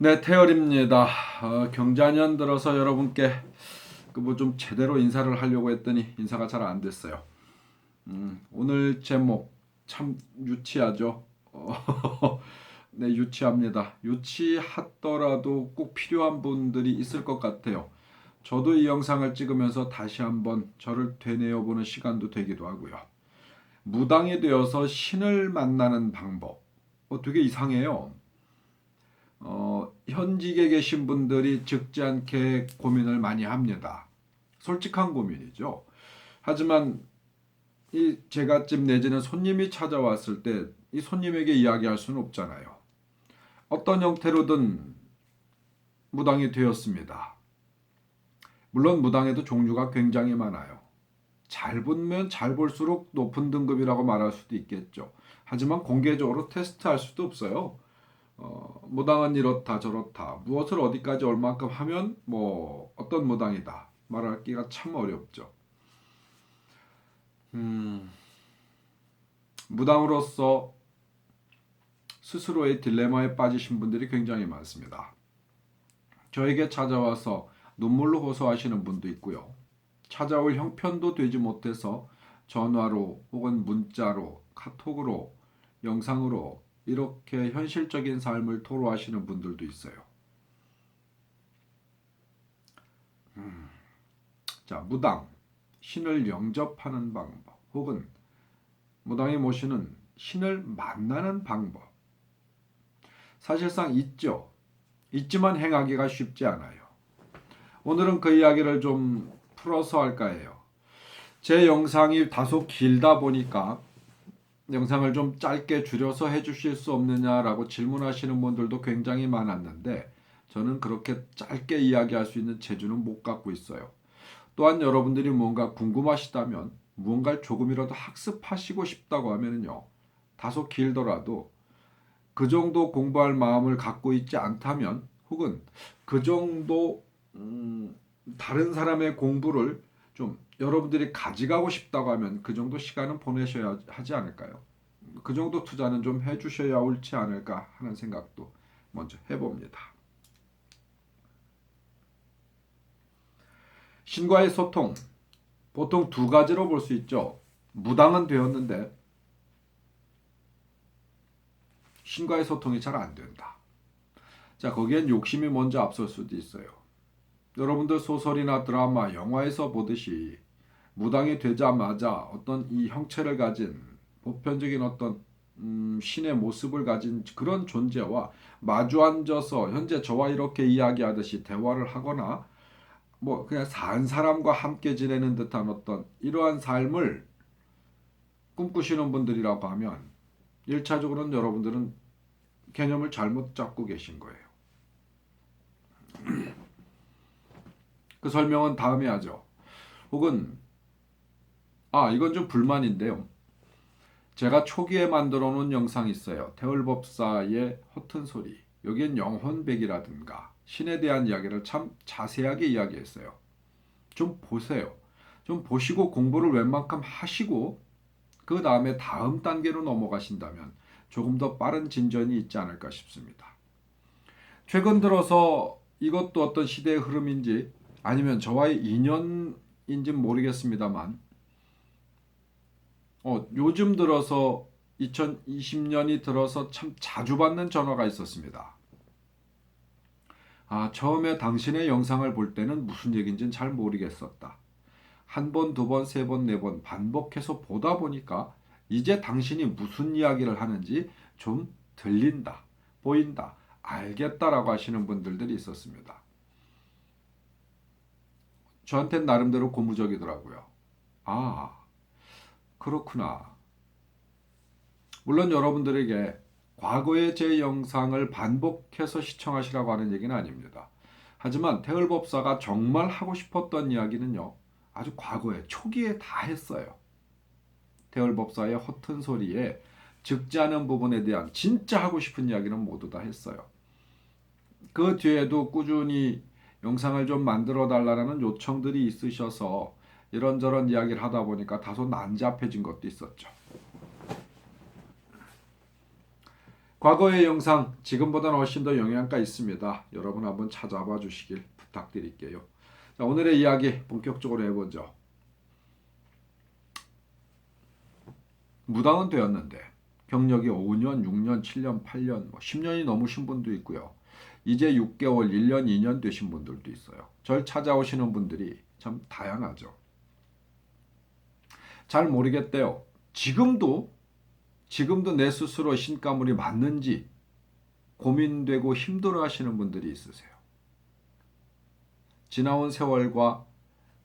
네, 태열입니다. 경자년 들어서 여러분께 뭐 좀 제대로 인사를 하려고 했더니 인사가 잘 안 됐어요. 오늘 제목 참 유치하죠. 네, 유치합니다. 유치하더라도 꼭 필요한 분들이 있을 것 같아요. 저도 이 영상을 찍으면서 다시 한번 저를 되뇌어 보는 시간도 되기도 하고요. 무당이 되어서 신을 만나는 방법. 되게 이상해요. 현직에 계신 분들이 적지 않게 고민을 많이 합니다. 솔직한 고민이죠. 하지만 이 제갓집 내지는 손님이 찾아왔을 때 이 손님에게 이야기할 수는 없잖아요. 어떤 형태로든 무당이 되었습니다. 물론 무당에도 종류가 굉장히 많아요. 잘 보면 잘 볼수록 높은 등급이라고 말할 수도 있겠죠. 하지만 공개적으로 테스트할 수도 없어요. 무당은 이렇다 저렇다 무엇을 어디까지 얼만큼 하면 뭐 어떤 무당이다 말하기가 참 어렵죠. 무당으로서 스스로의 딜레마에 빠지신 분들이 굉장히 많습니다. 저에게 찾아와서 눈물로 호소하시는 분도 있고요. 찾아올 형편도 되지 못해서 전화로 혹은 문자로 카톡으로 영상으로 이렇게 현실적인 삶을 토로하시는 분들도 있어요. 자, 무당, 신을 영접하는 방법, 혹은 무당이 모시는 신을 만나는 방법. 사실상 있죠. 있지만 행하기가 쉽지 않아요. 오늘은 그 이야기를 좀 풀어서 할까 해요. 제 영상이 다소 길다 보니까 영상을 좀 짧게 줄여서 해주실 수 없느냐라고 질문하시는 분들도 굉장히 많았는데 저는 그렇게 짧게 이야기할 수 있는 재주는 못 갖고 있어요. 또한 여러분들이 뭔가 궁금하시다면 무언가를 조금이라도 학습하시고 싶다고 하면요. 다소 길더라도 그 정도 공부할 마음을 갖고 있지 않다면 혹은 그 정도 다른 사람의 공부를 좀 여러분들이 가져가고 싶다고 하면 그 정도 시간은 보내셔야 하지 않을까요? 그 정도 투자는 좀 해주셔야 옳지 않을까 하는 생각도 먼저 해봅니다. 신과의 소통, 보통 두 가지로 볼 수 있죠. 무당은 되었는데 신과의 소통이 잘 안 된다. 자, 거기엔 욕심이 먼저 앞설 수도 있어요. 여러분들 소설이나 드라마, 영화에서 보듯이 무당이 되자마자 어떤 이 형체를 가진 보편적인 어떤 신의 모습을 가진 그런 존재와 마주 앉아서 현재 저와 이렇게 이야기하듯이 대화를 하거나 뭐 그냥 산 사람과 함께 지내는 듯한 어떤 이러한 삶을 꿈꾸시는 분들이라고 하면 1차적으로는 여러분들은 개념을 잘못 잡고 계신 거예요. 그 설명은 다음에 하죠. 혹은 이건 좀 불만인데요. 제가 초기에 만들어 놓은 영상이 있어요. 태월법사의 허튼 소리. 여기엔 영혼백이라든가 신에 대한 이야기를 참 자세하게 이야기했어요. 좀 보세요. 좀 보시고 공부를 웬만큼 하시고 그 다음에 다음 단계로 넘어가신다면 조금 더 빠른 진전이 있지 않을까 싶습니다. 최근 들어서 이것도 어떤 시대의 흐름인지 아니면 저와의 인연인지 모르겠습니다만 요즘 들어서 2020년이 들어서 참 자주 받는 전화가 있었습니다. 처음에 당신의 영상을 볼 때는 무슨 얘기인지는 잘 모르겠었다. 한 번, 두 번, 세 번, 네 번 반복해서 보다 보니까 이제 당신이 무슨 이야기를 하는지 좀 들린다, 보인다, 알겠다라고 하시는 분들이 있었습니다. 저한테는 나름대로 고무적이더라고요. 그렇구나. 물론 여러분들에게 과거의 제 영상을 반복해서 시청하시라고 하는 얘기는 아닙니다. 하지만 태을법사가 정말 하고 싶었던 이야기는요. 아주 과거에 초기에 다 했어요. 태을법사의 허튼 소리에 적지 않은 부분에 대한 진짜 하고 싶은 이야기는 모두 다 했어요. 그 뒤에도 꾸준히 영상을 좀 만들어 달라는 요청들이 있으셔서 이런저런 이야기를 하다 보니까 다소 난잡해진 것도 있었죠. 과거의 영상 지금보다는 훨씬 더 영향가 있습니다. 여러분 한번 찾아봐 주시길 부탁드릴게요. 자, 오늘의 이야기 본격적으로 해보죠. 무당은 되었는데 경력이 5년, 6년, 7년, 8년, 10년이 넘으신 분도 있고요. 이제 6개월, 1년, 2년 되신 분들도 있어요. 절 찾아오시는 분들이 참 다양하죠. 잘 모르겠대요. 지금도 내 스스로 신가물이 맞는지 고민되고 힘들어하시는 분들이 있으세요. 지나온 세월과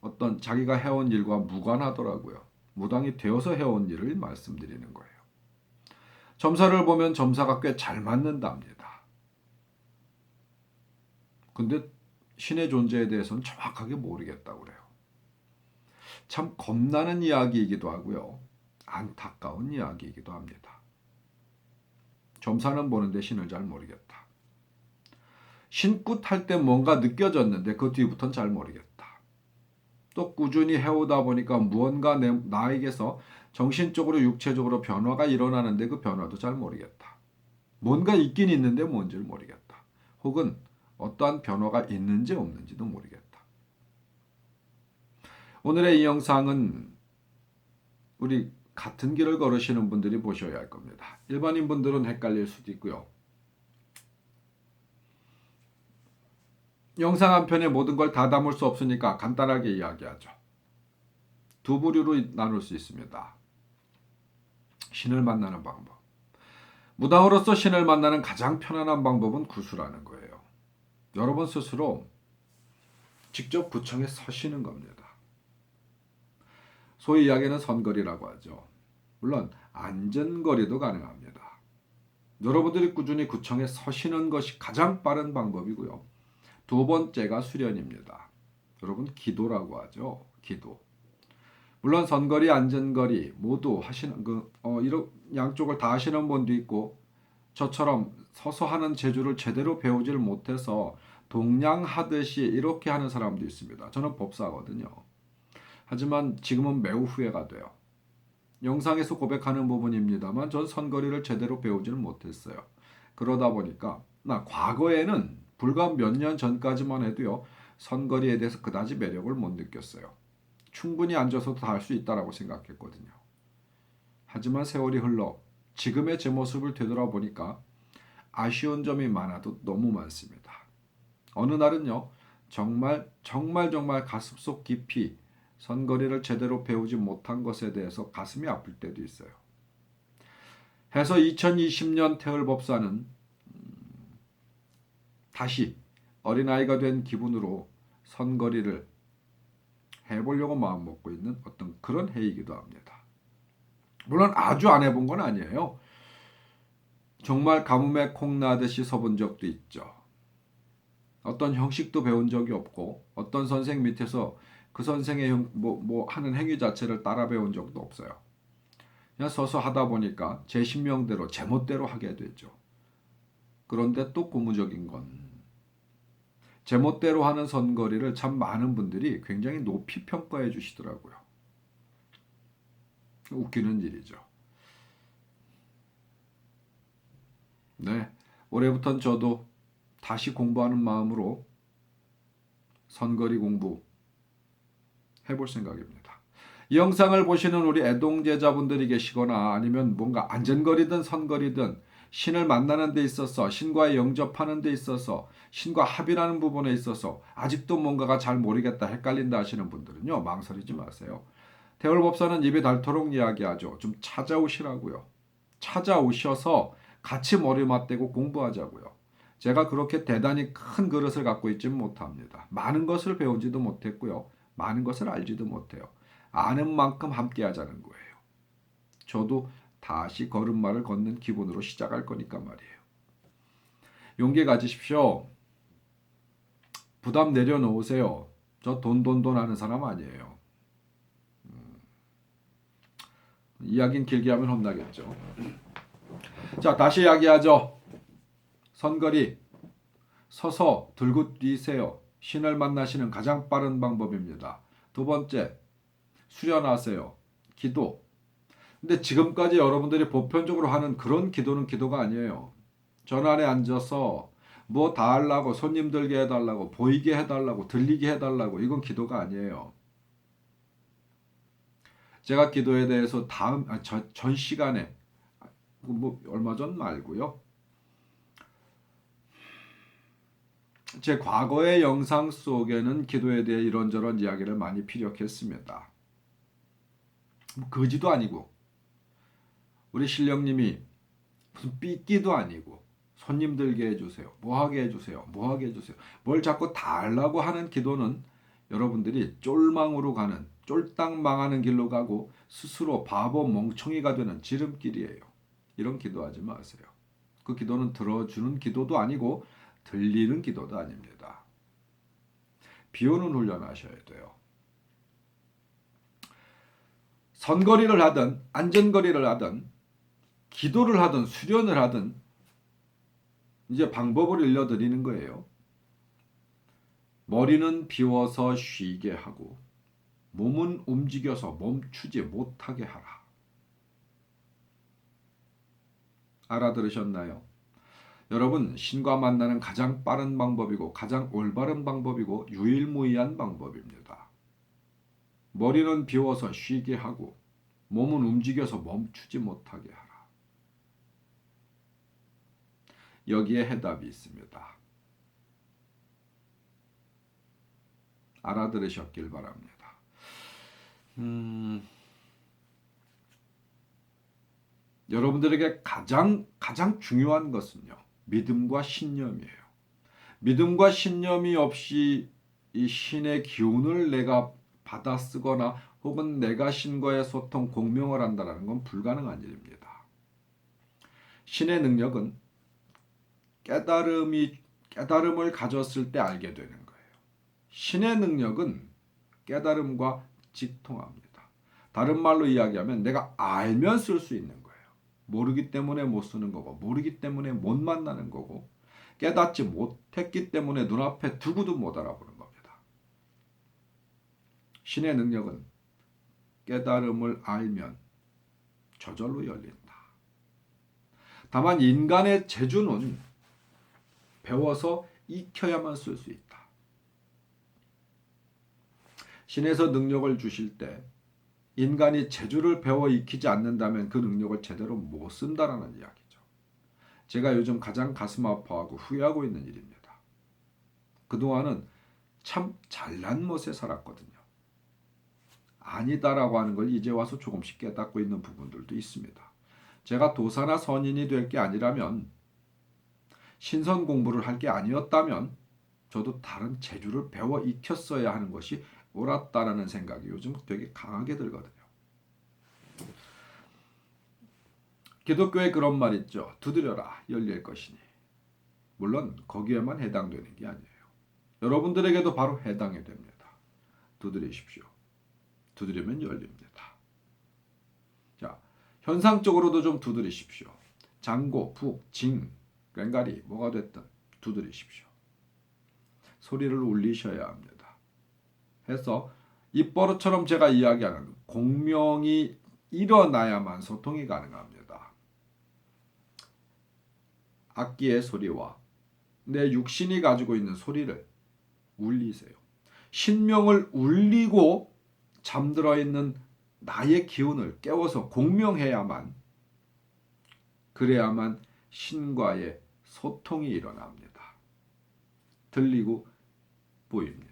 어떤 자기가 해온 일과 무관하더라고요. 무당이 되어서 해온 일을 말씀드리는 거예요. 점사를 보면 점사가 꽤 잘 맞는답니다. 근데 신의 존재에 대해서는 정확하게 모르겠다고 그래요. 참 겁나는 이야기이기도 하고요. 안타까운 이야기이기도 합니다. 점사는 보는데 신을 잘 모르겠다. 신굿 할 때 뭔가 느껴졌는데 그 뒤부터는 잘 모르겠다. 또 꾸준히 해오다 보니까 무언가 나에게서 정신적으로 육체적으로 변화가 일어나는데 그 변화도 잘 모르겠다. 뭔가 있긴 있는데 뭔지를 모르겠다. 혹은 어떠한 변화가 있는지 없는지도 모르겠다. 오늘의 이 영상은 우리 같은 길을 걸으시는 분들이 보셔야 할 겁니다. 일반인 분들은 헷갈릴 수도 있고요. 영상 한 편에 모든 걸 다 담을 수 없으니까 간단하게 이야기하죠. 두 부류로 나눌 수 있습니다. 신을 만나는 방법. 무당으로서 신을 만나는 가장 편안한 방법은 구수라는 거예요. 여러분 스스로 직접 구청에 서시는 겁니다. 소위 이야기하는 선거리라고 하죠. 물론 안전거리도 가능합니다. 여러분들이 꾸준히 구청에 서시는 것이 가장 빠른 방법이고요. 두 번째가 수련입니다. 여러분 기도라고 하죠. 기도. 물론 선거리, 안전거리 모두 하시는 이런 양쪽을 다 하시는 분도 있고 저처럼 서서 하는 재주를 제대로 배우질 못해서 동냥하듯이 이렇게 하는 사람도 있습니다. 저는 법사거든요. 하지만 지금은 매우 후회가 돼요. 영상에서 고백하는 부분입니다만 전 선거리를 제대로 배우지는 못했어요. 그러다 보니까 과거에는 불과 몇 년 전까지만 해도요. 선거리에 대해서 그다지 매력을 못 느꼈어요. 충분히 앉아서도 다 할 수 있다라고 생각했거든요. 하지만 세월이 흘러 지금의 제 모습을 되돌아보니까 아쉬운 점이 많아도 너무 많습니다. 어느 날은요. 정말 가슴속 깊이 선거리를 제대로 배우지 못한 것에 대해서 가슴이 아플 때도 있어요. 해서 2020년 태을법사는 다시 어린아이가 된 기분으로 선거리를 해보려고 마음먹고 있는 어떤 그런 해이기도 합니다. 물론 아주 안 해본 건 아니에요. 정말 가뭄에 콩 나듯이 서본 적도 있죠. 어떤 형식도 배운 적이 없고 어떤 선생 밑에서 그 선생의 하는 행위 자체를 따라 배운 적도 없어요. 그냥 서서 하다 보니까 제 신명대로 제 멋대로 하게 되죠. 그런데 또 고무적인 건 제 멋대로 하는 선거리를 참 많은 분들이 굉장히 높이 평가해 주시더라고요. 웃기는 일이죠. 네, 올해부터는 저도 다시 공부하는 마음으로 선거리 공부 해볼 생각입니다. 이 영상을 보시는 우리 애동제자분들이 계시거나 아니면 뭔가 안전거리든 선거리든 신을 만나는 데 있어서 신과의 영접하는 데 있어서 신과 합의라는 부분에 있어서 아직도 뭔가가 잘 모르겠다 헷갈린다 하시는 분들은요. 망설이지 마세요. 태울법사는 입에 닳도록 이야기하죠. 좀 찾아오시라고요. 찾아오셔서 같이 머리 맞대고 공부하자고요. 제가 그렇게 대단히 큰 그릇을 갖고 있지는 못합니다. 많은 것을 배우지도 못했고요. 많은 것을 알지도 못해요. 아는 만큼 함께 하자는 거예요. 저도 다시 걸음마를 걷는 기분으로 시작할 거니까 말이에요. 용기 가지십시오. 부담 내려놓으세요. 저 돈 하는 사람 아니에요. 이야기는 길게 하면 혼나겠죠. 자, 다시 이야기하죠. 선거리 서서 들고 뛰세요. 신을 만나시는 가장 빠른 방법입니다. 두 번째, 수련하세요. 기도. 근데 지금까지 여러분들이 보편적으로 하는 그런 기도는 기도가 아니에요. 전환에 앉아서 뭐 다 하려고, 손님 들게 해달라고, 보이게 해달라고, 들리게 해달라고, 이건 기도가 아니에요. 제가 기도에 대해서 전 시간에 뭐 얼마 전 말고요. 제 과거의 영상 속에는 기도에 대해 이런저런 이야기를 많이 피력했습니다. 거지도 아니고 우리 신령님이 무슨 삐끼도 아니고 손님 들게 해주세요. 뭐하게 해주세요. 뭐하게 해주세요. 뭘 자꾸 다 하려고 하는 기도는 여러분들이 쫄망으로 가는, 쫄딱 망하는 길로 가고 스스로 바보 멍청이가 되는 지름길이에요. 이런 기도하지 마세요. 그 기도는 들어주는 기도도 아니고 들리는 기도도 아닙니다. 비오는 훈련하셔야 돼요. 선거리를 하든 안전거리를 하든 기도를 하든 수련을 하든 이제 방법을 일러드리는 거예요. 머리는 비워서 쉬게 하고 몸은 움직여서 멈추지 못하게 하라. 알아들으셨나요? 여러분, 신과 만나는 가장 빠른 방법이고 가장 올바른 방법이고 유일무이한 방법입니다. 머리는 비워서 쉬게 하고 몸은 움직여서 멈추지 못하게 하라. 여기에 해답이 있습니다. 알아들으셨길 바랍니다. 여러분들에게 가장 중요한 것은요, 믿음과 신념이에요. 믿음과 신념이 없이 이 신의 기운을 내가 받아 쓰거나 혹은 내가 신과의 소통, 공명을 한다는 건 불가능한 일입니다. 신의 능력은 깨달음을 가졌을 때 알게 되는 거예요. 신의 능력은 깨달음과 직통합니다. 다른 말로 이야기하면 내가 알면 쓸 수 있는 거예요. 모르기 때문에 못 쓰는 거고, 모르기 때문에 못 만나는 거고, 깨닫지 못했기 때문에 눈앞에 두고도 못 알아보는 겁니다. 신의 능력은 깨달음을 알면 저절로 열린다. 다만 인간의 재주는 배워서 익혀야만 쓸 수 있다. 신에서 능력을 주실 때 인간이 재주를 배워 익히지 않는다면 그 능력을 제대로 못 쓴다라는 이야기죠. 제가 요즘 가장 가슴 아파하고 후회하고 있는 일입니다. 그동안은 참 잘난 멋에 살았거든요. 아니다라고 하는 걸 이제 와서 조금씩 깨닫고 있는 부분들도 있습니다. 제가 도사나 선인이 될 게 아니라면, 신선 공부를 할 게 아니었다면 저도 다른 재주를 배워 익혔어야 하는 것이 옳았다라는 생각이 요즘 되게 강하게 들거든요. 기독교에 그런 말 있죠. 두드려라 열릴 것이니. 물론 거기에만 해당되는 게 아니에요. 여러분들에게도 바로 해당이 됩니다. 두드리십시오. 두드리면 열립니다. 자, 현상적으로도 좀 두드리십시오. 장고, 북, 징, 꽹가리 뭐가 됐든 두드리십시오. 소리를 울리셔야 합니다. 해서 입버릇처럼 제가 이야기하는 공명이 일어나야만 소통이 가능합니다. 악기의 소리와 내 육신이 가지고 있는 소리를 울리세요. 신명을 울리고 잠들어 있는 나의 기운을 깨워서 공명해야만, 그래야만 신과의 소통이 일어납니다. 들리고 보입니다.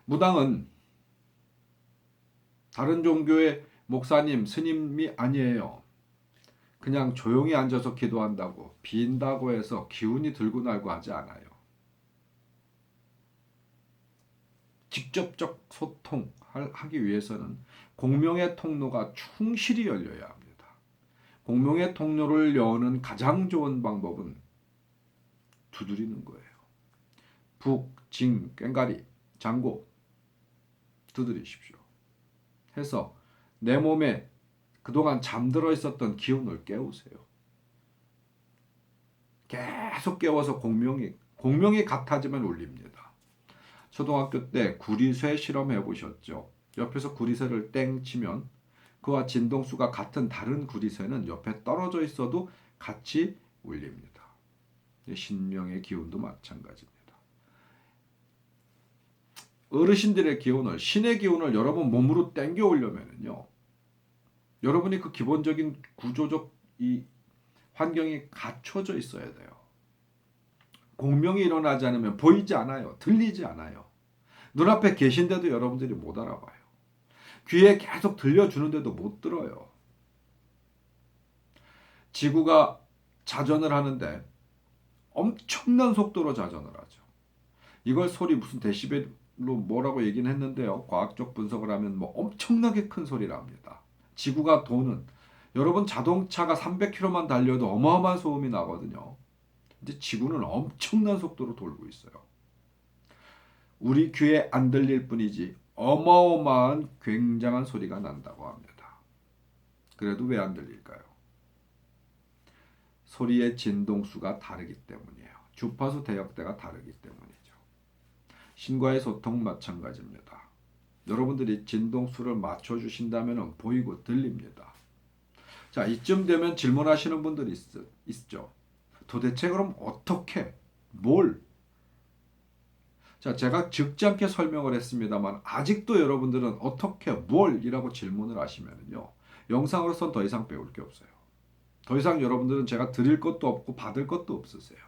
무당은 다른 종교의 목사님, 스님이 아니에요. 그냥 조용히 앉아서 기도한다고, 빈다고 해서 기운이 들고 날고 하지 않아요. 직접적 소통하기 위해서는 공명의 통로가 충실히 열려야 합니다. 공명의 통로를 여는 가장 좋은 방법은 두드리는 거예요. 북, 징, 꽹가리, 장고 두드리십시오. 해서 내 몸에 그동안 잠들어 있었던 기운을 깨우세요. 계속 깨워서 공명이 같아지면 울립니다. 초등학교 때 구리쇠 실험해 보셨죠? 옆에서 구리쇠를 땡 치면 그와 진동수가 같은 다른 구리새는 옆에 떨어져 있어도 같이 울립니다. 신명의 기운도 마찬가지입니다. 어르신들의 기운을, 신의 기운을 여러분 몸으로 땡겨 오려면요, 여러분이 그 기본적인 구조적 이 환경이 갖춰져 있어야 돼요. 공명이 일어나지 않으면 보이지 않아요. 들리지 않아요. 눈앞에 계신데도 여러분들이 못 알아봐요. 귀에 계속 들려주는데도 못 들어요. 지구가 자전을 하는데 엄청난 속도로 자전을 하죠. 이걸 소리 무슨 데시벨로 뭐라고 얘기는 했는데요. 과학적 분석을 하면 뭐 엄청나게 큰 소리라 합니다. 지구가 도는, 여러분 자동차가 300km만 달려도 어마어마한 소음이 나거든요. 근데 지구는 엄청난 속도로 돌고 있어요. 우리 귀에 안 들릴 뿐이지 어마어마한 굉장한 소리가 난다고 합니다. 그래도 왜 안 들릴까요? 소리의 진동수가 다르기 때문이에요. 주파수 대역대가 다르기 때문이죠. 신과의 소통 마찬가지입니다. 여러분들이 진동수를 맞춰주신다면 보이고 들립니다. 자, 이쯤 되면 질문하시는 분들이 있죠. 도대체 그럼 어떻게, 뭘? 자, 제가 적지 않게 설명을 했습니다만 아직도 여러분들은 어떻게, 뭘 이라고 질문을 하시면요, 영상으로선 더 이상 배울 게 없어요. 더 이상 여러분들은 제가 드릴 것도 없고 받을 것도 없으세요.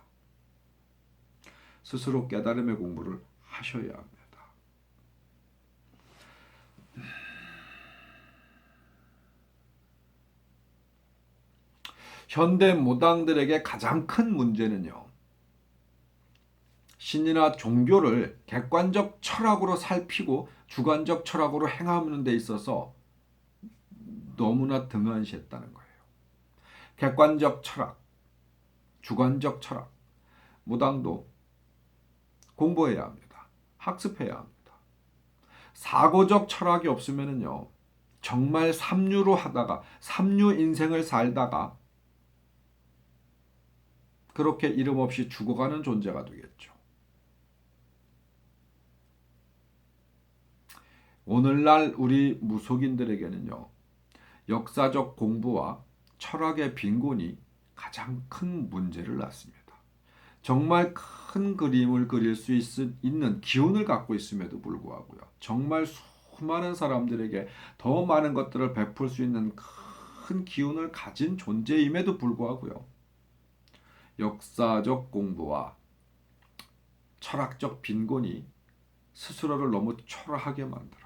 스스로 깨달음의 공부를 하셔야 합니다. 현대 무당들에게 가장 큰 문제는요, 신이나 종교를 객관적 철학으로 살피고 주관적 철학으로 행하는 데 있어서 너무나 등한시했다는 거예요. 객관적 철학, 주관적 철학, 무당도 공부해야 합니다. 학습해야 합니다. 사고적 철학이 없으면요, 정말 삼류로 하다가, 삼류 인생을 살다가 그렇게 이름 없이 죽어가는 존재가 되겠죠. 오늘날 우리 무속인들에게는요, 역사적 공부와 철학의 빈곤이 가장 큰 문제를 낳습니다. 정말 큰 그림을 그릴 수 있는 기운을 갖고 있음에도 불구하고요, 정말 수많은 사람들에게 더 많은 것들을 베풀 수 있는 큰 기운을 가진 존재임에도 불구하고요, 역사적 공부와 철학적 빈곤이 스스로를 너무 초라하게 만들어요.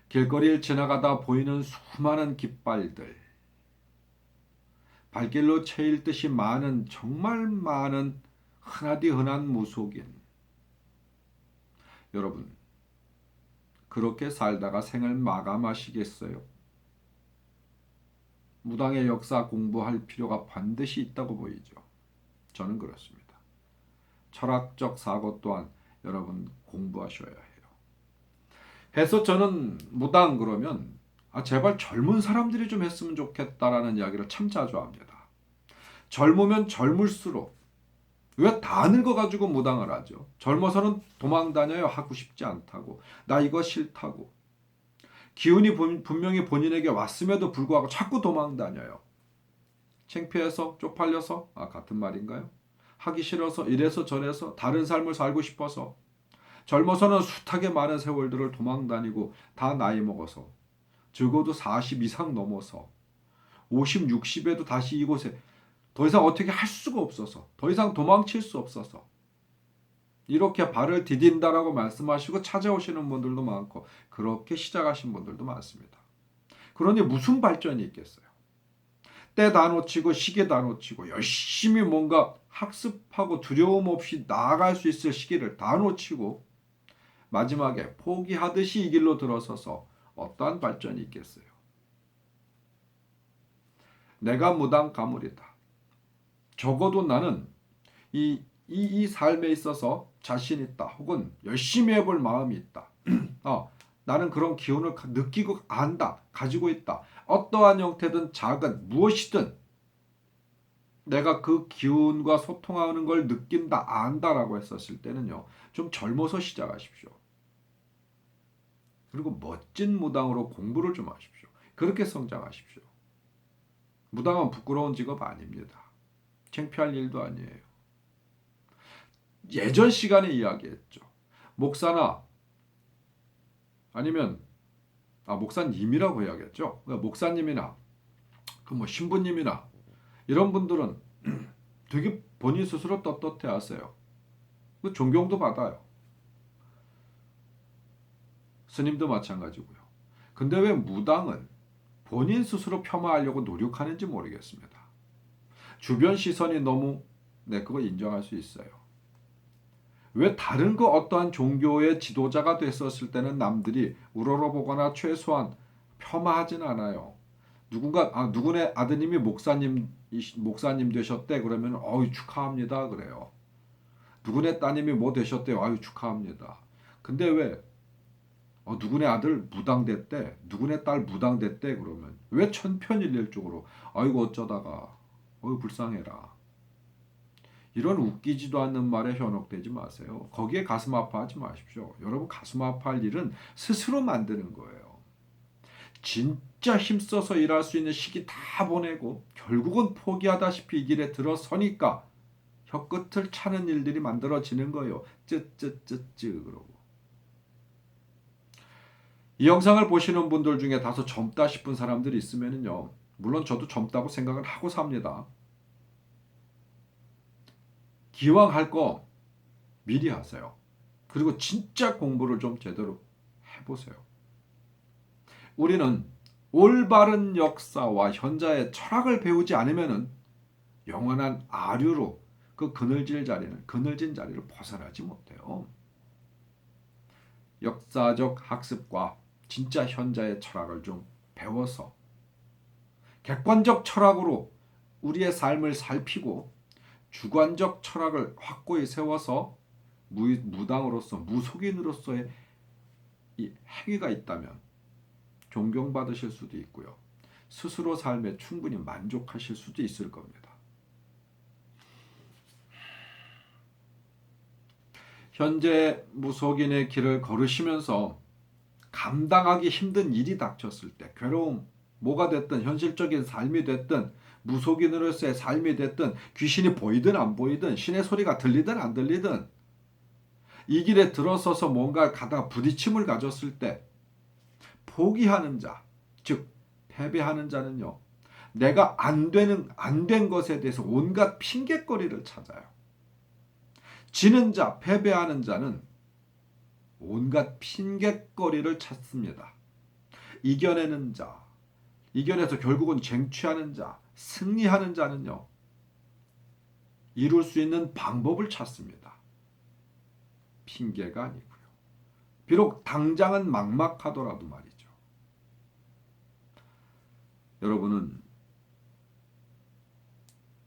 길거리를 지나가다 보이는 수많은 깃발들, 발길로 채일 듯이 많은, 정말 많은 흔하디 흔한 무속인, 여러분 그렇게 살다가 생을 마감하시겠어요? 무당의 역사 공부할 필요가 반드시 있다고 보이죠. 저는 그렇습니다. 철학적 사고 또한 여러분 공부하셔야 해요. 해서 저는 무당 그러면 제발 젊은 사람들이 좀 했으면 좋겠다라는 이야기를 참 자주 합니다. 젊으면 젊을수록, 왜 다 늙어가지고 무당을 하죠? 젊어서는 도망 다녀요. 하고 싶지 않다고, 나 이거 싫다고. 기운이 분명히 본인에게 왔음에도 불구하고 자꾸 도망 다녀요. 창피해서, 쪽팔려서, 같은 말인가요? 하기 싫어서, 이래서 저래서, 다른 삶을 살고 싶어서. 젊어서는 숱하게 많은 세월들을 도망 다니고 다 나이 먹어서, 적어도 40 이상 넘어서 50, 60에도 다시 이곳에 더 이상 어떻게 할 수가 없어서, 더 이상 도망칠 수 없어서 이렇게 발을 디딘다라고 말씀하시고 찾아오시는 분들도 많고, 그렇게 시작하신 분들도 많습니다. 그러니 무슨 발전이 있겠어요? 때 다 놓치고 시계 다 놓치고 열심히 뭔가 학습하고 두려움 없이 나아갈 수 있을 시기를 다 놓치고 마지막에 포기하듯이 이 길로 들어서서 어떠한 발전이 있겠어요? 내가 무당 가물이다. 적어도 나는 이 삶에 있어서 자신 있다. 혹은 열심히 해볼 마음이 있다. 나는 그런 기운을 느끼고 안다. 가지고 있다. 어떠한 형태든 작은 무엇이든 내가 그 기운과 소통하는 걸 느낀다, 안다라고 했었을 때는요, 좀 젊어서 시작하십시오. 그리고 멋진 무당으로 공부를 좀 하십시오. 그렇게 성장하십시오. 무당은 부끄러운 직업 아닙니다. 창피할 일도 아니에요. 예전 시간에 이야기했죠. 목사나 아니면 목사님이라고 해야겠죠. 목사님이나 그 뭐 신부님이나 이런 분들은 되게 본인 스스로 떳떳해 하세요. 그 존경도 받아요. 스님도 마찬가지고요. 근데 왜 무당은 본인 스스로 폄하하려고 노력하는지 모르겠습니다. 주변 시선이 너무 그거 인정할 수 있어요. 왜 다른 그 어떠한 종교의 지도자가 됐었을 때는 남들이 우러러보거나 최소한 폄하하진 않아요. 누구네 아드님이 목사님 되셨대 그러면 축하합니다 그래요. 누구네 따님이 뭐 되셨대요. 축하합니다. 근데 왜 누구네 아들 무당 됐대, 누구네 딸 무당 됐대 그러면 왜 천편일률적으로 아이고 어쩌다가 불쌍해라. 이런 웃기지도 않는 말에 현혹되지 마세요. 거기에 가슴 아파하지 마십시오. 여러분 가슴 아파할 일은 스스로 만드는 거예요. 진짜 힘써서 일할 수 있는 시기 다 보내고 결국은 포기하다시피 이 길에 들어서니까 혀끝을 차는 일들이 만들어지는 거예요. 쯔쯔쯔쯔 그러고. 이 영상을 보시는 분들 중에 다소 젊다 싶은 사람들이 있으면요. 물론 저도 젊다고 생각을 하고 삽니다. 기왕 할 거 미리 하세요. 그리고 진짜 공부를 좀 제대로 해보세요. 우리는 올바른 역사와 현자의 철학을 배우지 않으면 영원한 아류로 그 그늘진 자리를 벗어나지 못해요. 역사적 학습과 진짜 현자의 철학을 좀 배워서 객관적 철학으로 우리의 삶을 살피고 주관적 철학을 확고히 세워서 무당으로서 무속인으로서의 이 행위가 있다면 존경받으실 수도 있고요. 스스로 삶에 충분히 만족하실 수도 있을 겁니다. 현재 무속인의 길을 걸으시면서 감당하기 힘든 일이 닥쳤을 때 괴로움, 뭐가 됐든 현실적인 삶이 됐든 무속인으로서의 삶이 됐든 귀신이 보이든 안 보이든 신의 소리가 들리든 안 들리든 이 길에 들어서서 뭔가 가다가 부딪힘을 가졌을 때 포기하는 자, 즉 패배하는 자는요. 내가 안 된 것에 대해서 온갖 핑곗거리를 찾아요. 지는 자, 패배하는 자는 온갖 핑곗거리를 찾습니다. 이겨내는 자, 이겨내서 결국은 쟁취하는 자, 승리하는 자는요. 이룰 수 있는 방법을 찾습니다. 핑계가 아니고요. 비록 당장은 막막하더라도 말이죠. 여러분은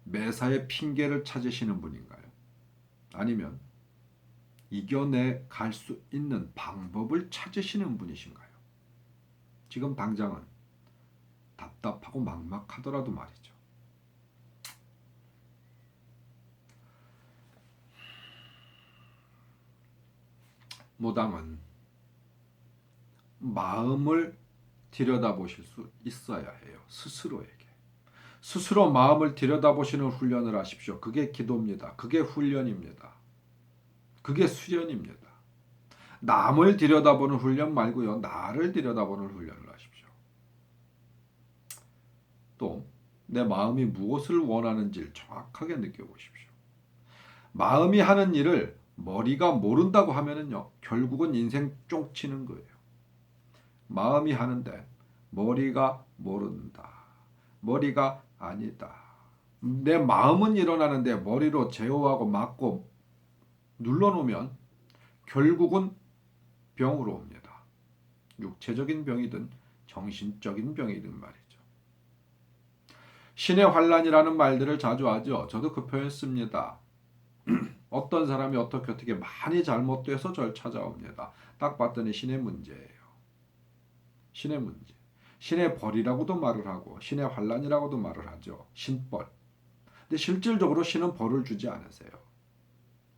매사에 핑계를 찾으시는 분인가요? 아니면 이겨내 갈 수 있는 방법을 찾으시는 분이신가요? 지금 당장은 답답하고 막막하더라도 말이죠. 무당은 마음을 들여다보실 수 있어야 해요. 스스로에게. 스스로 마음을 들여다보시는 훈련을 하십시오. 그게 기도입니다. 그게 훈련입니다. 그게 수련입니다. 남을 들여다보는 훈련 말고요. 나를 들여다보는 훈련을 하십시오. 또 내 마음이 무엇을 원하는지를 정확하게 느껴보십시오. 마음이 하는 일을 머리가 모른다고 하면은요. 결국은 인생 쫑치는 거예요. 마음이 하는데 머리가 모른다. 머리가 아니다. 내 마음은 일어나는데 머리로 제어하고 막고 눌러놓으면 결국은 병으로 옵니다. 육체적인 병이든 정신적인 병이든 말이죠. 신의 환란이라는 말들을 자주 하죠. 저도 그 표현 씁니다. 어떤 사람이 어떻게 많이 잘못돼서 절 찾아옵니다. 딱 봤더니 신의 문제예요. 신의 문제. 신의 벌이라고도 말을 하고 신의 환란이라고도 말을 하죠. 신벌. 근데 실질적으로 신은 벌을 주지 않으세요.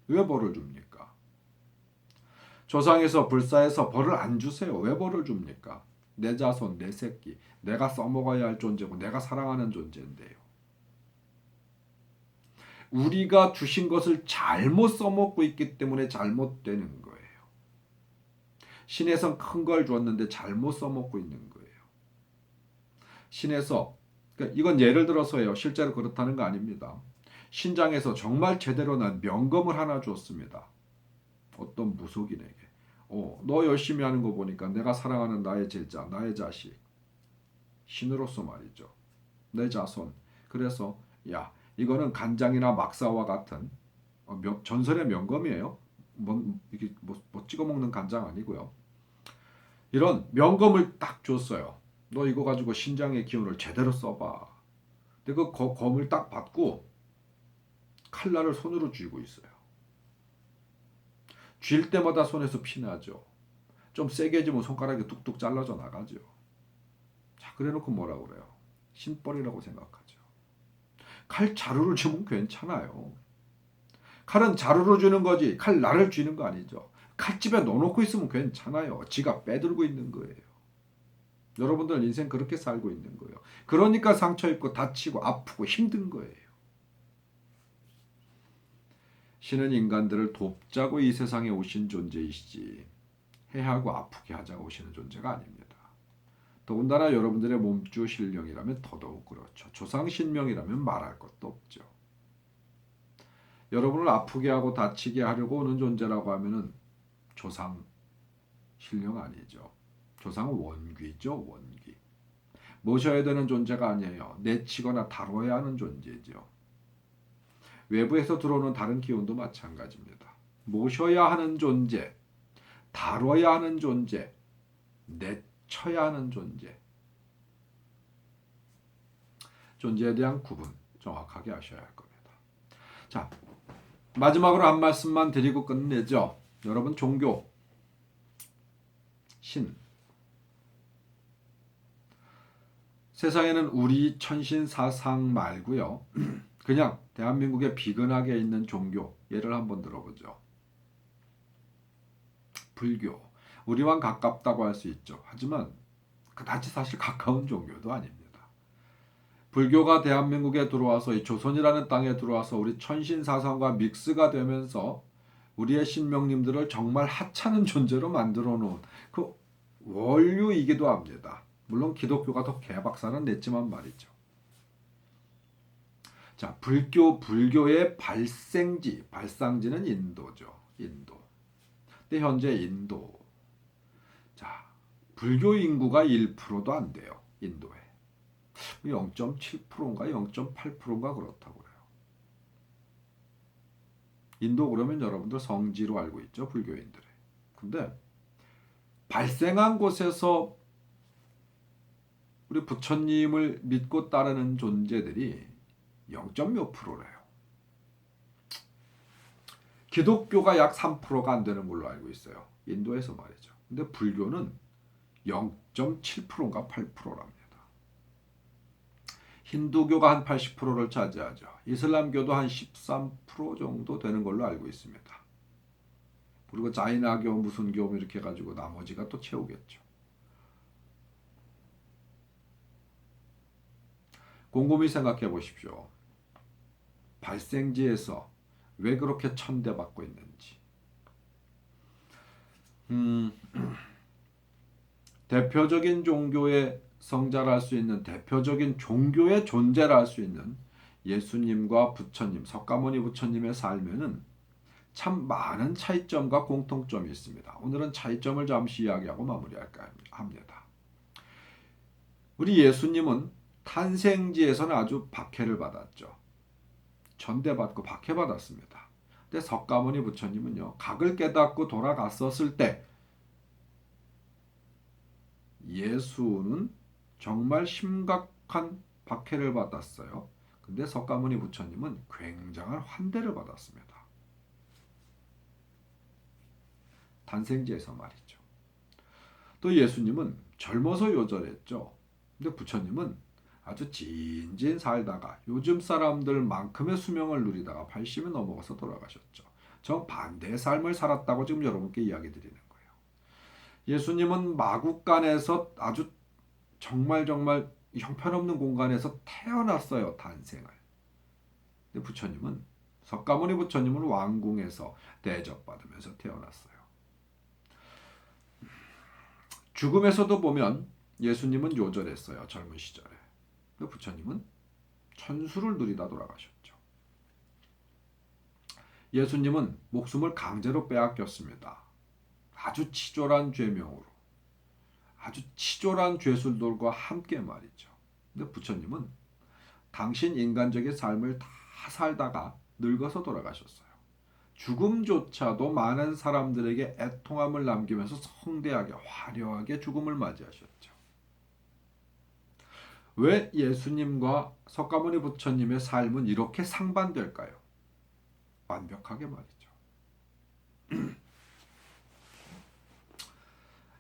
왜 벌을 줍니까? 조상에서 불사해서 벌을 안 주세요. 왜 벌을 줍니까? 내 자손, 내 새끼, 내가 써먹어야 할 존재고 내가 사랑하는 존재인데요. 우리가 주신 것을 잘못 써먹고 있기 때문에 잘못되는 거예요. 신에선 큰 걸 주었는데 잘못 써먹고 있는 거예요. 신에서, 그러니까 이건 예를 들어서요. 실제로 그렇다는 거 아닙니다. 신장에서 정말 제대로 난 명검을 하나 줬습니다. 어떤 무속인에게. 너 열심히 하는 거 보니까 내가 사랑하는 나의 제자, 나의 자식, 신으로서 말이죠. 내 자손. 그래서 야, 이거는 간장이나 막사와 같은 전설의 명검이에요. 이게 뭐 찍어 먹는 간장 아니고요. 이런 명검을 딱 줬어요. 너 이거 가지고 신장의 기운을 제대로 써봐. 근데 그 검을 딱 받고 칼날을 손으로 쥐고 있어요. 쥘 때마다 손에서 피 나죠. 좀 세게 쥐면 손가락이 뚝뚝 잘라져 나가죠. 자, 그래놓고 뭐라 그래요? 신벌이라고 생각하죠. 칼 자루를 쥐면 괜찮아요. 칼은 자루로 주는 거지 칼날을 쥐는 거 아니죠. 칼집에 넣어놓고 있으면 괜찮아요. 지가 빼들고 있는 거예요. 여러분들 인생 그렇게 살고 있는 거예요. 그러니까 상처 입고 다치고 아프고 힘든 거예요. 신은 인간들을 돕자고 이 세상에 오신 존재이시지 해하고 아프게 하자고 오시는 존재가 아닙니다. 더군다나 여러분들의 몸주 신령이라면 더더욱 그렇죠. 조상 신명이라면 말할 것도 없죠. 여러분을 아프게 하고 다치게 하려고 오는 존재라고 하면은 조상 신령 아니죠. 조상은 원귀죠. 원귀. 모셔야 되는 존재가 아니에요. 내치거나 다뤄야 하는 존재죠. 외부에서 들어오는 다른 기운도 마찬가지입니다. 모셔야 하는 존재, 다뤄야 하는 존재, 내쳐야 하는 존재. 존재에 대한 구분 정확하게 하셔야 할 겁니다. 자, 마지막으로 한 말씀만 드리고 끝내죠. 여러분, 종교, 신. 세상에는 우리 천신 사상 말고요. 그냥 대한민국에 비근하게 있는 종교 예를 한번 들어보죠. 불교. 우리와 가깝다고 할 수 있죠. 하지만 그다지 사실 가까운 종교도 아닙니다. 불교가 대한민국에 들어와서 이 조선이라는 땅에 들어와서 우리 천신 사상과 믹스가 되면서 우리의 신명님들을 정말 하찮은 존재로 만들어 놓은 그 원류이기도 합니다. 물론 기독교가 더 개박살은 냈지만 말이죠. 자, 불교의 발상지는 인도죠. 인도. 근데 현재 인도. 자, 불교 인구가 1%도 안 돼요. 인도에. 0.7%인가 0.8%인가 그렇다고 그래요. 인도 그러면 여러분들 성지로 알고 있죠. 불교인들이. 근데 발생한 곳에서 우리 부처님을 믿고 따르는 존재들이 0.몇 프로래요. 기독교가 약 3%가 안 되는 걸로 알고 있어요. 인도에서 말이죠. 근데 불교는 0.7%인가 8%랍니다. 힌두교가 한 80%를 차지하죠. 이슬람교도 한 13% 정도 되는 걸로 알고 있습니다. 그리고 자이나교, 무슨 교 이렇게 해가지고 나머지가 또 채우겠죠. 곰곰이 생각해 보십시오. 발생지에서 왜 그렇게 천대받고 있는지. 대표적인 종교의 성자를 할 수 있는, 대표적인 종교의 존재를 할 수 있는 예수님과 부처님, 석가모니 부처님의 삶에는 참 많은 차이점과 공통점이 있습니다. 오늘은 차이점을 잠시 이야기하고 마무리할까 합니다. 우리 예수님은 탄생지에서는 아주 박해를 받았죠. 전대받고 박해받았습니다. 근데 석가모니 부처님은요, 각을 깨닫고 돌아갔었을 때 예수는 정말 심각한 박해를 받았어요. 근데 석가모니 부처님은 굉장한 환대를 받았습니다. 탄생지에서 말이죠. 또 예수님은 젊어서 요절했죠. 근데 부처님은 아주 진진 살다가 요즘 사람들만큼의 수명을 누리다가 80이 넘어가서 돌아가셨죠. 정반대의 삶을 살았다고 지금 여러분께 이야기 드리는 거예요. 예수님은 마국간에서 아주 정말 형편없는 공간에서 태어났어요. 탄생을. 근데 부처님은 석가모니 부처님은 왕궁에서 대접받으면서 태어났어요. 죽음에서도 보면 예수님은 요절했어요. 젊은 시절에. 근데 부처님은 천수를 누리다 돌아가셨죠. 예수님은 목숨을 강제로 빼앗겼습니다. 아주 치졸한 죄명으로. 아주 치졸한 죄술들과 함께 말이죠. 근데 부처님은 당신 인간적인 삶을 다 살다가 늙어서 돌아가셨어요. 죽음조차도 많은 사람들에게 애통함을 남기면서 성대하게 화려하게 죽음을 맞이하셨죠. 왜 예수님과 석가모니 부처님의 삶은 이렇게 상반될까요? 완벽하게 말이죠.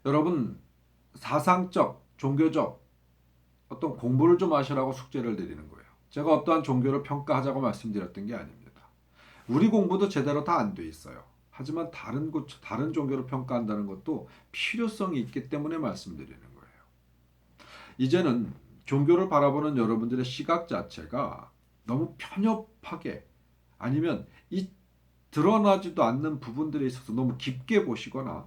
여러분, 사상적, 종교적 어떤 공부를 좀 하시라고 숙제를 드리는 거예요. 제가 어떠한 종교를 평가하자고 말씀드렸던 게 아닙니다. 우리 공부도 제대로 다 안 돼 있어요. 하지만 다른 종교를 평가한다는 것도 필요성이 있기 때문에 말씀드리는 거예요. 이제는 종교를 바라보는 여러분들의 시각 자체가 너무 편협하게 아니면 이 드러나지도 않는 부분들에 있어서 너무 깊게 보시거나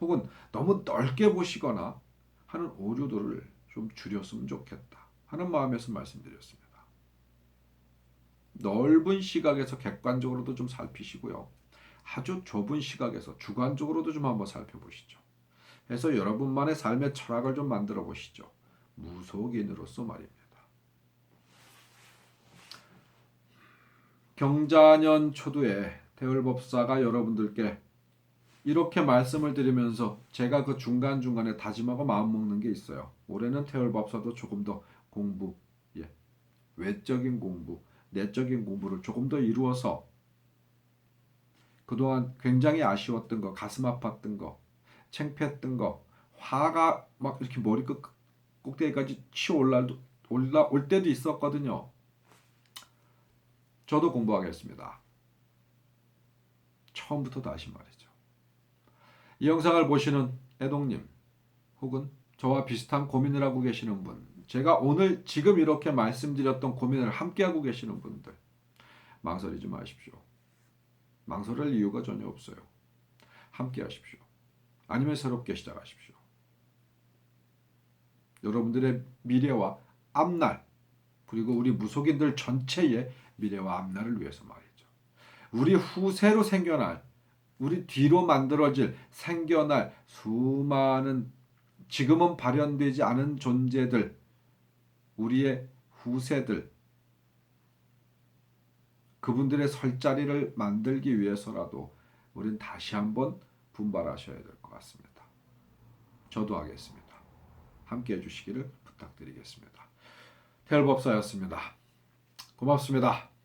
혹은 너무 넓게 보시거나 하는 오류들을 좀 줄였으면 좋겠다 하는 마음에서 말씀드렸습니다. 넓은 시각에서 객관적으로도 좀 살피시고요. 아주 좁은 시각에서 주관적으로도 좀 한번 살펴보시죠. 해서 여러분만의 삶의 철학을 좀 만들어 보시죠. 무속인으로서 말입니다. 경자년 초두에 태을법사가 여러분들께 이렇게 말씀을 드리면서 제가 그 중간중간에 다짐하고 마음먹는 게 있어요. 올해는 태을법사도 조금 더 공부, 외적인 공부, 내적인 공부를 조금 더 이루어서 그동안 굉장히 아쉬웠던 거, 가슴 아팠던 거, 창피했던 거, 화가 막 이렇게 머리끝 꼭대기까지 올라올 때도 있었거든요. 저도 공부하겠습니다. 처음부터 다시 말이죠. 이 영상을 보시는 애동님 혹은 저와 비슷한 고민을 하고 계시는 분, 제가 오늘 지금 이렇게 말씀드렸던 고민을 함께 하고 계시는 분들, 망설이지 마십시오. 망설일 이유가 전혀 없어요. 함께 하십시오. 아니면 새롭게 시작하십시오. 여러분들의 미래와 앞날, 그리고 우리 무속인들 전체의 미래와 앞날을 위해서 말이죠. 우리 후세로 생겨날, 우리 뒤로 만들어질, 생겨날 수많은 지금은 발현되지 않은 존재들, 우리의 후세들, 그분들의 설 자리를 만들기 위해서라도 우린 다시 한번 분발하셔야 될 것 같습니다. 저도 하겠습니다. 함께 해주시기를 부탁드리겠습니다. 태을법사였습니다. 고맙습니다.